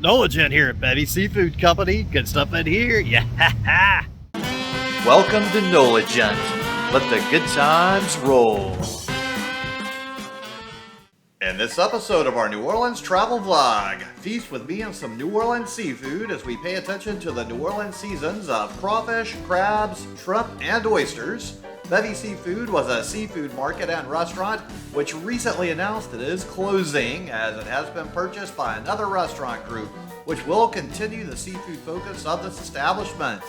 Nolagen here at Bevi Seafood Company. Good stuff in here. Yeah. Welcome to Nolagen. Let the good times roll. In this episode of our New Orleans travel vlog, feast with me on some New Orleans seafood as we pay attention to the New Orleans seasons of crawfish, crabs, shrimp, and oysters. Bevi Seafood was a seafood market and restaurant which recently announced it is closing as it has been purchased by another restaurant group which will continue the seafood focus of this establishment.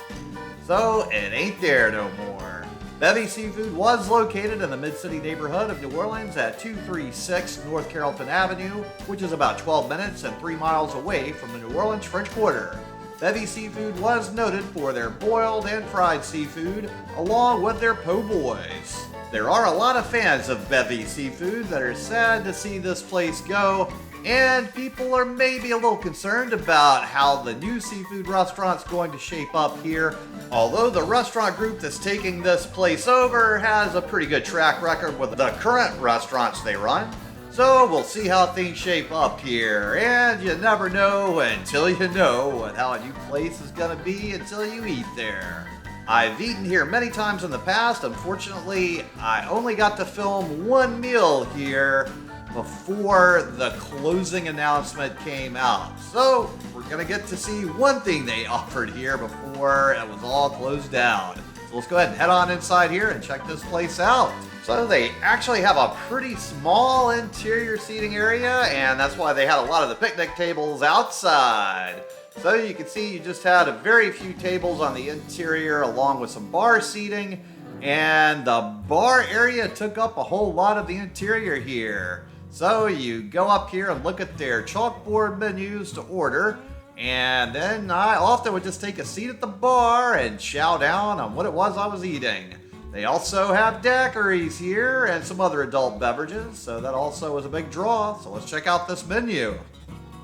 So it ain't there no more. Bevi Seafood was located in the Mid-City neighborhood of New Orleans at 236 North Carrollton Avenue, which is about 12 minutes and 3 miles away from the New Orleans French Quarter. Bevi Seafood was noted for their boiled and fried seafood, along with their Poboys. There are a lot of fans of Bevi Seafood that are sad to see this place go, and people are maybe a little concerned about how the new seafood restaurant's going to shape up here, although the restaurant group that's taking this place over has a pretty good track record with the current restaurants they run. So we'll see how things shape up here, and you never know until you know how a new place is going to be until you eat there. I've eaten here many times in the past. Unfortunately, I only got to film one meal here before the closing announcement came out. So we're going to get to see one thing they offered here before it was all closed down. So let's go ahead and head on inside here and check this place out. So they actually have a pretty small interior seating area, and that's why they had a lot of the picnic tables outside. So you can see you just had a very few tables on the interior along with some bar seating, and the bar area took up a whole lot of the interior here. So you go up here and look at their chalkboard menus to order, and then I often would just take a seat at the bar and chow down on what it was I was eating. They also have daiquiris here and some other adult beverages, so that also was a big draw. So let's check out this menu.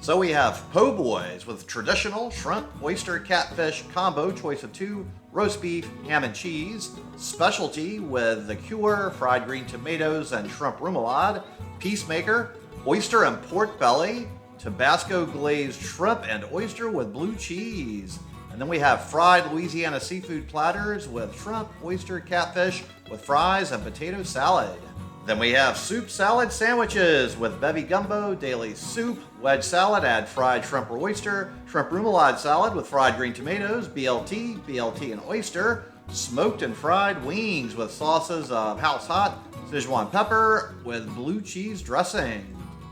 So we have Poboys with traditional shrimp, oyster, catfish combo, choice of 2, roast beef, ham and cheese. Specialty with the cure, fried green tomatoes and shrimp remoulade. Peacemaker, oyster and pork belly. Tabasco glazed shrimp and oyster with blue cheese. And then we have fried Louisiana seafood platters with shrimp, oyster, catfish, with fries and potato salad. Then we have soup salad sandwiches with Bevi gumbo, daily soup, wedge salad, add fried shrimp or oyster, shrimp remoulade salad with fried green tomatoes, BLT and oyster, smoked and fried wings with sauces of house hot, Sichuan pepper with blue cheese dressing.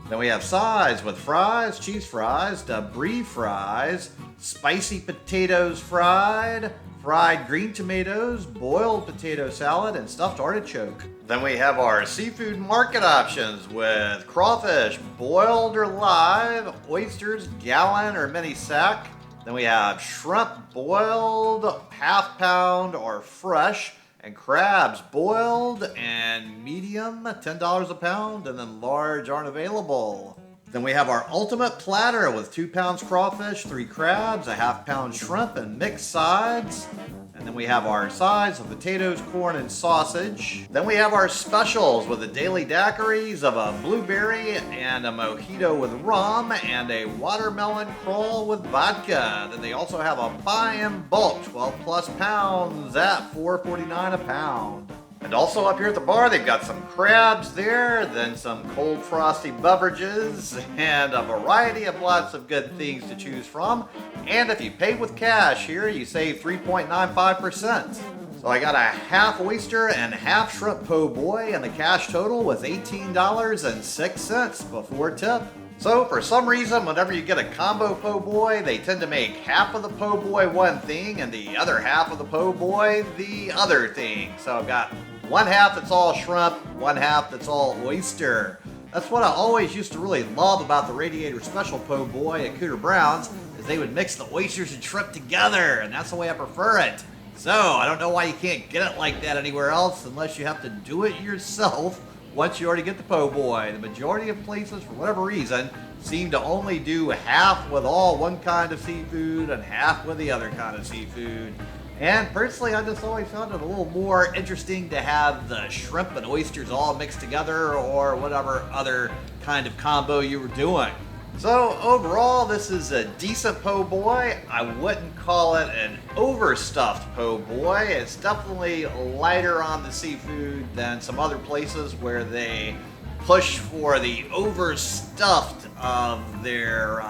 Then we have sides with fries, cheese fries, debris fries, spicy potatoes fried, fried green tomatoes, boiled potato salad, and stuffed artichoke. Then we have our seafood market options with crawfish, boiled or live, oysters, gallon or mini sack. Then we have shrimp, boiled, half pound or fresh, and crabs, boiled and medium, $10 a pound, and then large aren't available. Then we have our ultimate platter with 2 pounds crawfish, 3 crabs, a half pound shrimp, and mixed sides. And then we have our sides of potatoes, corn, and sausage. Then we have our specials with the daily daiquiris of a blueberry and a mojito with rum and a watermelon crawl with vodka. Then they also have a buy in bulk, 12 plus pounds at $4.49 a pound. And also up here at the bar, they've got some crabs there, then some cold frosty beverages, and a variety of lots of good things to choose from. And if you pay with cash here, you save 3.95%. So I got a half oyster and half shrimp po' boy, and the cash total was $18.06 before tip. So for some reason, whenever you get a combo po' boy, they tend to make half of the po' boy one thing and the other half of the po' boy the other thing. So I've got one half that's all shrimp, one half that's all oyster. That's what I always used to really love about the Radiator Special po' boy at Cooter Brown's, is they would mix the oysters and shrimp together, and that's the way I prefer it. So I don't know why you can't get it like that anywhere else unless you have to do it yourself once you already get the po' boy. The majority of places, for whatever reason, seem to only do half with all one kind of seafood and half with the other kind of seafood. And personally, I just always found it a little more interesting to have the shrimp and oysters all mixed together or whatever other kind of combo you were doing. So overall, this is a decent po' boy. I wouldn't call it an overstuffed po' boy. It's definitely lighter on the seafood than some other places where they push for the overstuffed of their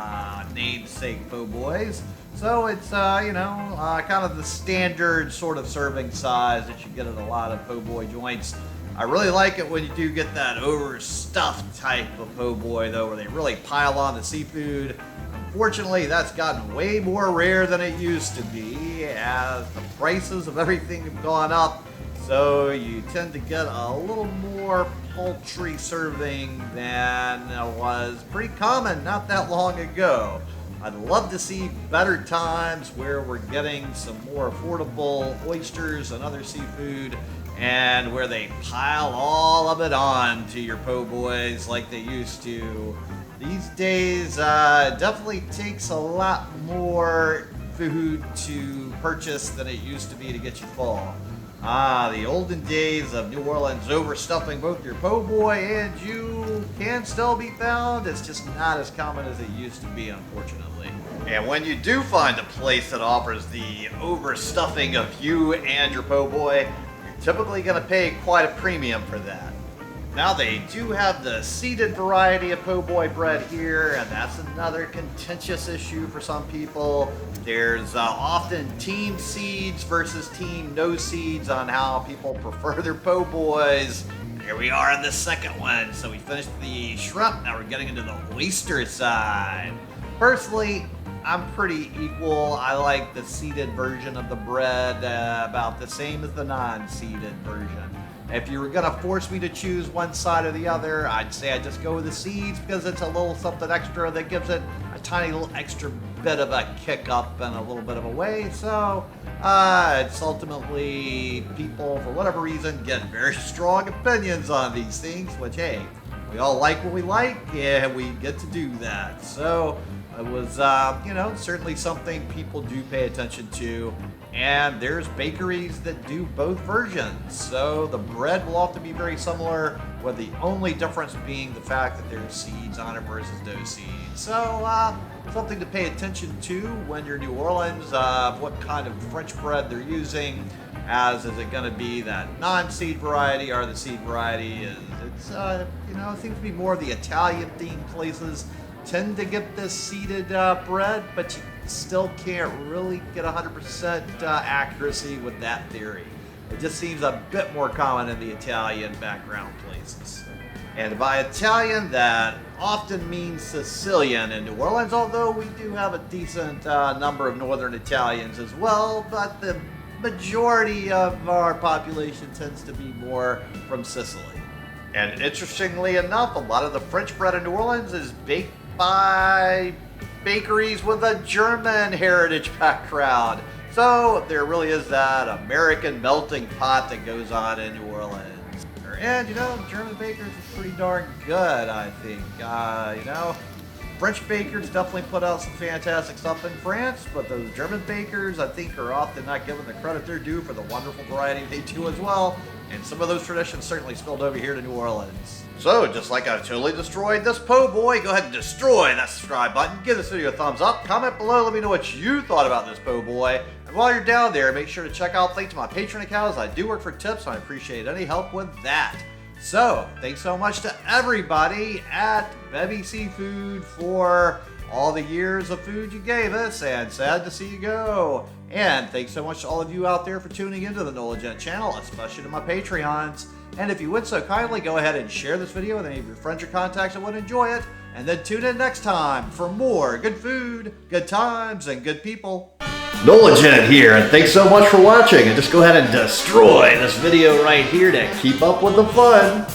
namesake po' boys. So it's, kind of the standard sort of serving size that you get at a lot of po' boy joints. I really like it when you do get that overstuffed type of po' boy, though, where they really pile on the seafood. Unfortunately, that's gotten way more rare than it used to be as the prices of everything have gone up. So you tend to get a little more paltry serving than was pretty common not that long ago. I'd love to see better times where we're getting some more affordable oysters and other seafood, and where they pile all of it on to your po' boys like they used to. These days, it definitely takes a lot more food to purchase than it used to be to get you full. The olden days of New Orleans overstuffing both your po' boy and you can still be found. It's just not as common as it used to be, unfortunately. And when you do find a place that offers the overstuffing of you and your po' boy, you're typically going to pay quite a premium for that. Now, they do have the seeded variety of po' boy bread here, and that's another contentious issue for some people. There's often team seeds versus team no seeds on how people prefer their po' boys. Here we are on the second one. So we finished the shrimp, now we're getting into the oyster side. Personally, I'm pretty equal. I like the seeded version of the bread about the same as the non-seeded version. If you were going to force me to choose one side or the other, I'd say I'd just go with the seeds because it's a little something extra that gives it a tiny little extra bit of a kick up and a little bit of a way. So it's ultimately people, for whatever reason, get very strong opinions on these things, which, hey, we all like what we like, and we get to do that. So it was, certainly something people do pay attention to. And there's bakeries that do both versions. So the bread will often be very similar, with the only difference being the fact that there's seeds on it versus no seeds. So something to pay attention to when you're in New Orleans, what kind of French bread they're using. Is it going to be that non-seed variety or the seed variety? It seems to be more of the Italian-themed places tend to get this seeded bread, but you still can't really get 100% accuracy with that theory. It just seems a bit more common in the Italian background places. And by Italian, that often means Sicilian in New Orleans, although we do have a decent number of Northern Italians as well, but the majority of our population tends to be more from Sicily. And interestingly enough, a lot of the French bread in New Orleans is baked by bakeries with a German heritage background. So there really is that American melting pot that goes on in New Orleans. And, German bakers are pretty darn good, I think. French bakers definitely put out some fantastic stuff in France, but those German bakers, I think, are often not given the credit they're due for the wonderful variety they do as well. And some of those traditions certainly spilled over here to New Orleans. So, just like I totally destroyed this po' boy, go ahead and destroy that subscribe button. Give this video a thumbs up. Comment below. Let me know what you thought about this po' boy. And while you're down there, make sure to check out links to my Patreon account, as I do work for tips, and I appreciate any help with that. So, thanks so much to everybody at Bevi Seafood for all the years of food you gave us, and sad to see you go. And thanks so much to all of you out there for tuning into the NOLA Gent channel, especially to my Patreons. And if you would so kindly, go ahead and share this video with any of your friends or contacts that would enjoy it. And then tune in next time for more good food, good times, and good people. NOLA Gent here, and thanks so much for watching. And just go ahead and destroy this video right here to keep up with the fun.